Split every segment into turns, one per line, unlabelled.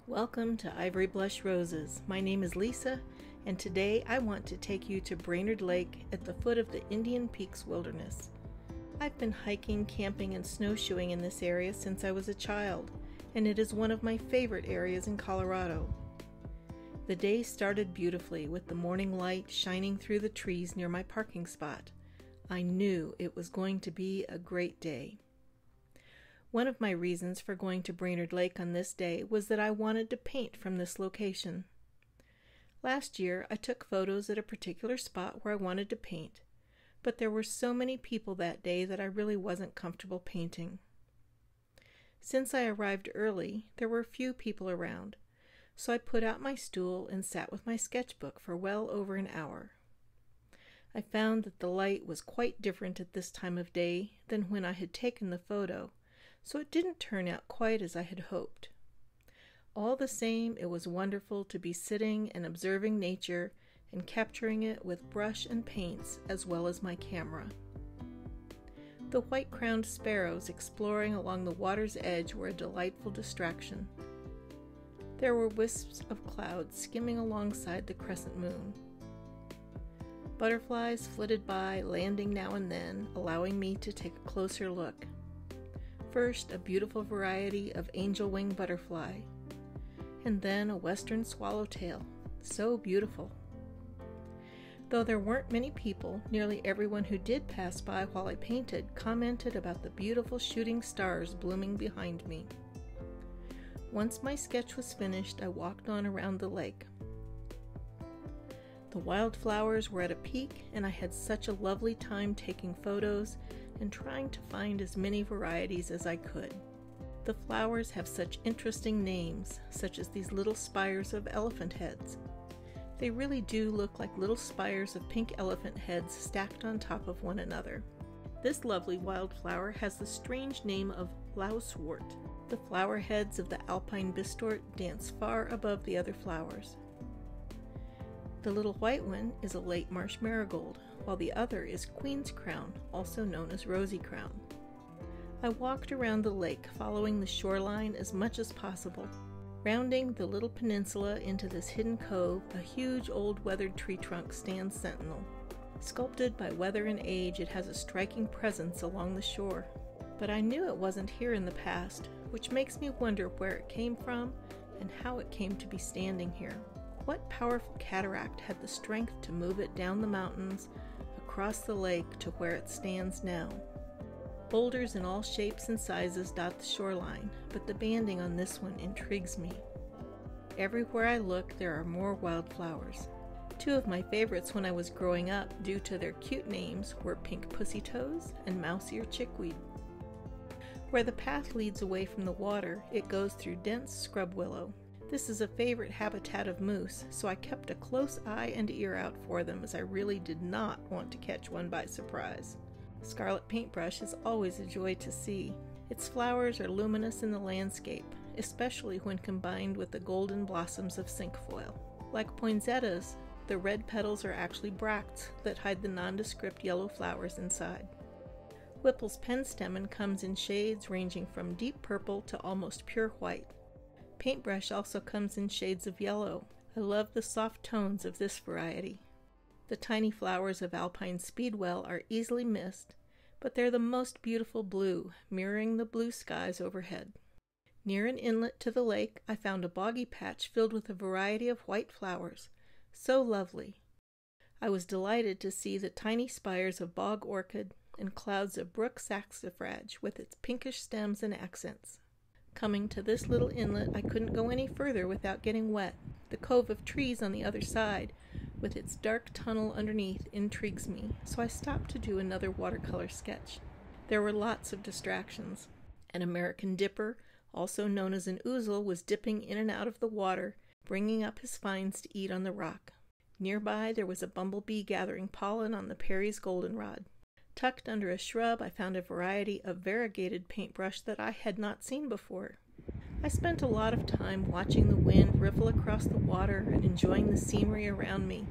Welcome to Ivory Blush Roses. My name is Lisa, and today I want to take you to Brainard Lake at the foot of the Indian Peaks Wilderness. I've been hiking, camping, and snowshoeing in this area since I was a child, and it is one of my favorite areas in Colorado. The day started beautifully with the morning light shining through the trees near my parking spot. I knew it was going to be a great day. One of my reasons for going to Brainard Lake on this day was that I wanted to paint from this location. Last year, I took photos at a particular spot where I wanted to paint, but there were so many people that day that I really wasn't comfortable painting. Since I arrived early, there were few people around, so I put out my stool and sat with my sketchbook for well over an hour. I found that the light was quite different at this time of day than when I had taken the photo, so it didn't turn out quite as I had hoped. All the same, it was wonderful to be sitting and observing nature and capturing it with brush and paints as well as my camera. The white-crowned sparrows exploring along the water's edge were a delightful distraction. There were wisps of clouds skimming alongside the crescent moon. Butterflies flitted by, landing now and then, allowing me to take a closer look. First, a beautiful variety of angel-wing butterfly, and then a western swallowtail, so beautiful. Though there weren't many people, nearly everyone who did pass by while I painted commented about the beautiful shooting stars blooming behind me. Once my sketch was finished, I walked on around the lake. The wildflowers were at a peak, and I had such a lovely time taking photos and trying to find as many varieties as I could. The flowers have such interesting names, such as these little spires of elephant heads. They really do look like little spires of pink elephant heads stacked on top of one another. This lovely wildflower has the strange name of lousewort. The flower heads of the alpine bistort dance far above the other flowers. The little white one is a late marsh marigold, while the other is Queen's Crown, also known as Rosy Crown. I walked around the lake, following the shoreline as much as possible. Rounding the little peninsula into this hidden cove, a huge old weathered tree trunk stands sentinel. Sculpted by weather and age, it has a striking presence along the shore. But I knew it wasn't here in the past, which makes me wonder where it came from and how it came to be standing here. What powerful cataract had the strength to move it down the mountains, across the lake to where it stands now? Boulders in all shapes and sizes dot the shoreline, but the banding on this one intrigues me. Everywhere I look, there are more wildflowers. Two of my favorites when I was growing up, due to their cute names, were pink pussy toes and mouse ear chickweed. Where the path leads away from the water, it goes through dense scrub willow. This is a favorite habitat of moose, so I kept a close eye and ear out for them, as I really did not want to catch one by surprise. Scarlet paintbrush is always a joy to see. Its flowers are luminous in the landscape, especially when combined with the golden blossoms of cinquefoil. Like poinsettias, the red petals are actually bracts that hide the nondescript yellow flowers inside. Whipple's penstemon comes in shades ranging from deep purple to almost pure white. Paintbrush also comes in shades of yellow. I love the soft tones of this variety. The tiny flowers of alpine speedwell are easily missed, but they're the most beautiful blue, mirroring the blue skies overhead. Near an inlet to the lake, I found a boggy patch filled with a variety of white flowers. So lovely. I was delighted to see the tiny spires of bog orchid and clouds of brook saxifrage with its pinkish stems and accents. Coming to this little inlet, I couldn't go any further without getting wet. The cove of trees on the other side, with its dark tunnel underneath, intrigues me, so I stopped to do another watercolor sketch. There were lots of distractions. An American dipper, also known as an ouzel, was dipping in and out of the water, bringing up his finds to eat on the rock. Nearby, there was a bumblebee gathering pollen on the Perry's goldenrod. Tucked under a shrub, I found a variety of variegated paintbrush that I had not seen before. I spent a lot of time watching the wind ripple across the water and enjoying the scenery around me,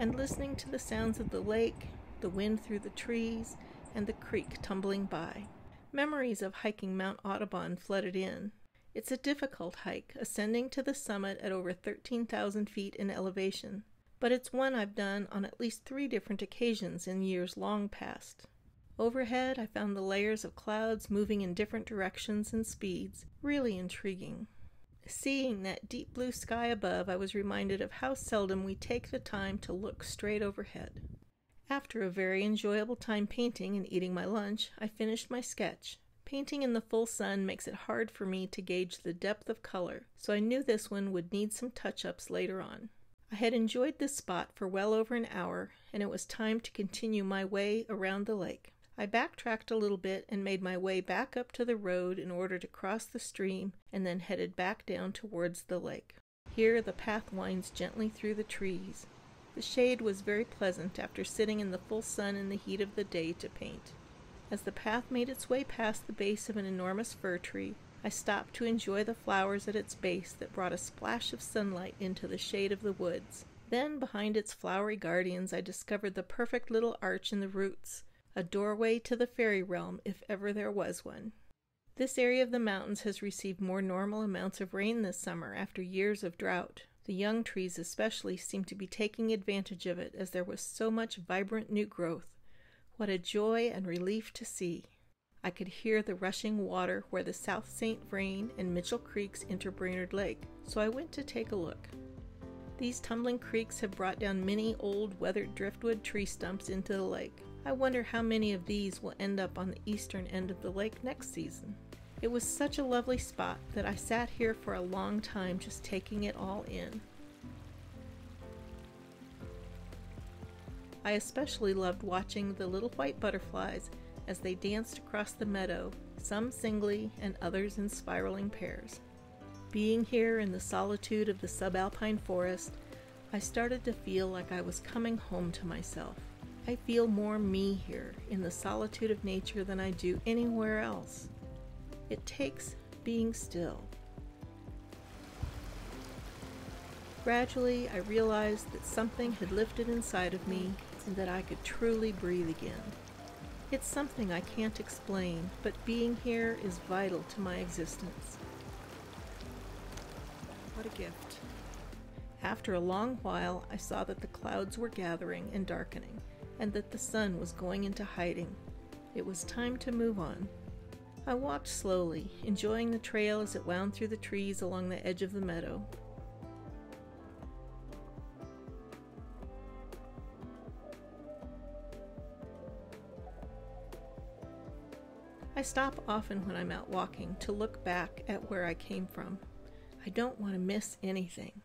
and listening to the sounds of the lake, the wind through the trees, and the creek tumbling by. Memories of hiking Mount Audubon flooded in, It's a difficult hike, ascending to the summit at over 13,000 feet in elevation, but it's one I've done on at least 3 different occasions in years long past. Overhead, I found the layers of clouds moving in different directions and speeds really intriguing. Seeing that deep blue sky above, I was reminded of how seldom we take the time to look straight overhead. After a very enjoyable time painting and eating my lunch, I finished my sketch. Painting in the full sun makes it hard for me to gauge the depth of color, so I knew this one would need some touch-ups later on. I had enjoyed this spot for well over an hour, and it was time to continue my way around the lake. I backtracked a little bit and made my way back up to the road in order to cross the stream, and then headed back down towards the lake. Here the path winds gently through the trees. The shade was very pleasant after sitting in the full sun in the heat of the day to paint. As the path made its way past the base of an enormous fir tree, I stopped to enjoy the flowers at its base that brought a splash of sunlight into the shade of the woods. Then, behind its flowery guardians, I discovered the perfect little arch in the roots, a doorway to the fairy realm if ever there was one. This area of the mountains has received more normal amounts of rain this summer after years of drought. The young trees especially seem to be taking advantage of it as there was so much vibrant new growth. What a joy and relief to see! I could hear the rushing water where the South St. Vrain and Mitchell Creeks enter Brainard Lake, so I went to take a look. These tumbling creeks have brought down many old weathered driftwood tree stumps into the lake. I wonder how many of these will end up on the eastern end of the lake next season. It was such a lovely spot that I sat here for a long time just taking it all in. I especially loved watching the little white butterflies as they danced across the meadow, some singly and others in spiraling pairs. Being here in the solitude of the subalpine forest, I started to feel like I was coming home to myself. I feel more me here in the solitude of nature than I do anywhere else. It takes being still. Gradually, I realized that something had lifted inside of me and that I could truly breathe again. It's something I can't explain, but being here is vital to my existence. What a gift. After a long while, I saw that the clouds were gathering and darkening, and that the sun was going into hiding. It was time to move on. I walked slowly, enjoying the trail as it wound through the trees along the edge of the meadow. I stop often when I'm out walking to look back at where I came from. I don't want to miss anything.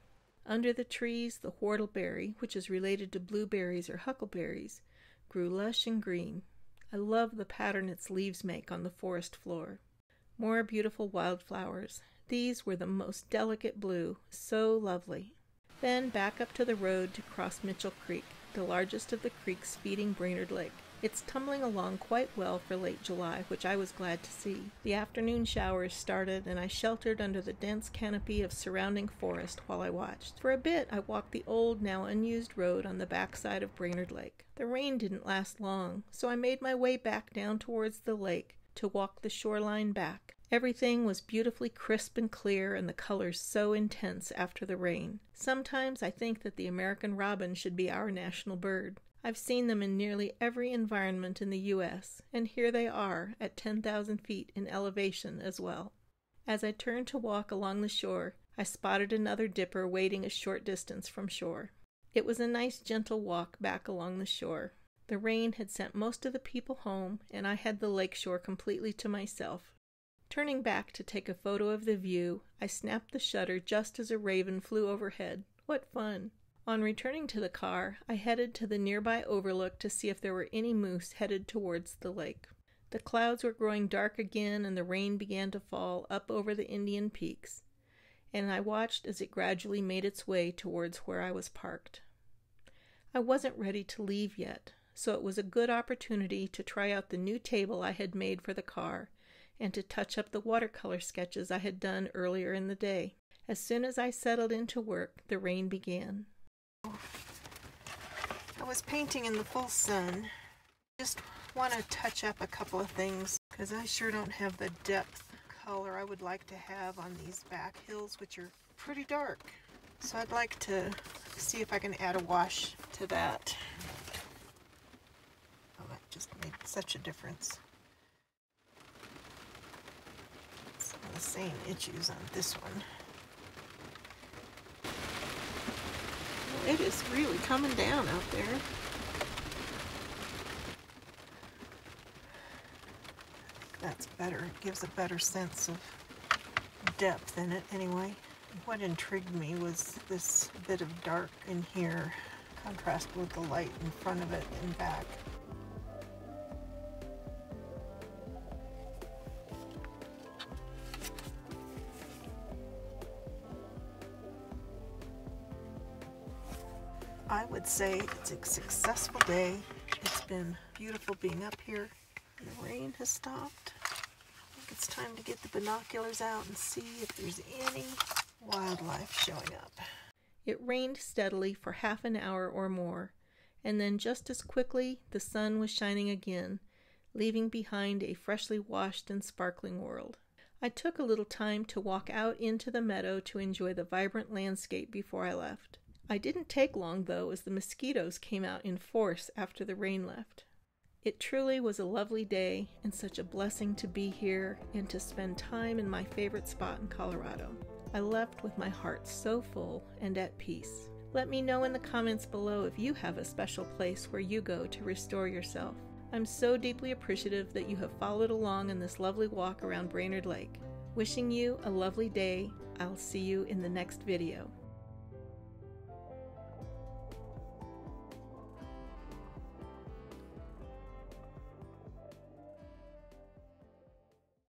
Under the trees, the whortleberry, which is related to blueberries or huckleberries, grew lush and green. I love the pattern its leaves make on the forest floor. More beautiful wildflowers. These were the most delicate blue, so lovely. Then back up to the road to cross Mitchell Creek, the largest of the creeks feeding Brainard Lake. It's tumbling along quite well for late July, which I was glad to see. The afternoon showers started, and I sheltered under the dense canopy of surrounding forest while I watched. For a bit, I walked the old, now unused road on the backside of Brainard Lake. The rain didn't last long, so I made my way back down towards the lake to walk the shoreline back. Everything was beautifully crisp and clear, and the colors so intense after the rain. Sometimes I think that the American robin should be our national bird. I've seen them in nearly every environment in the U.S., and here they are at 10,000 feet in elevation as well. As I turned to walk along the shore, I spotted another dipper waiting a short distance from shore. It was a nice gentle walk back along the shore. The rain had sent most of the people home, and I had the lakeshore completely to myself. Turning back to take a photo of the view, I snapped the shutter just as a raven flew overhead. What fun! On returning to the car, I headed to the nearby overlook to see if there were any moose headed towards the lake. The clouds were growing dark again and the rain began to fall up over the Indian peaks, and I watched as it gradually made its way towards where I was parked. I wasn't ready to leave yet, so it was a good opportunity to try out the new table I had made for the car and to touch up the watercolor sketches I had done earlier in the day. As soon as I settled into work, the rain began. I was painting in the full sun. Just want to touch up a couple of things because I sure don't have the depth color I would like to have on these back hills, which are pretty dark. So I'd like to see if I can add a wash to that. Oh, that just made such a difference. Some of the same issues on this one. Well, it is really coming down out there. That's better. It gives a better sense of depth in it anyway. What intrigued me was this bit of dark in here, contrasted with the light in front of it and back. I would say it's a successful day. It's been beautiful being up here. The rain has stopped. I think it's time to get the binoculars out and see if there's any wildlife showing up. It rained steadily for half an hour or more, and then just as quickly the sun was shining again, leaving behind a freshly washed and sparkling world. I took a little time to walk out into the meadow to enjoy the vibrant landscape before I left. I didn't take long though, as the mosquitoes came out in force after the rain left. It truly was a lovely day and such a blessing to be here and to spend time in my favorite spot in Colorado. I left with my heart so full and at peace. Let me know in the comments below if you have a special place where you go to restore yourself. I'm so deeply appreciative that you have followed along in this lovely walk around Brainard Lake. Wishing you a lovely day. I'll see you in the next video.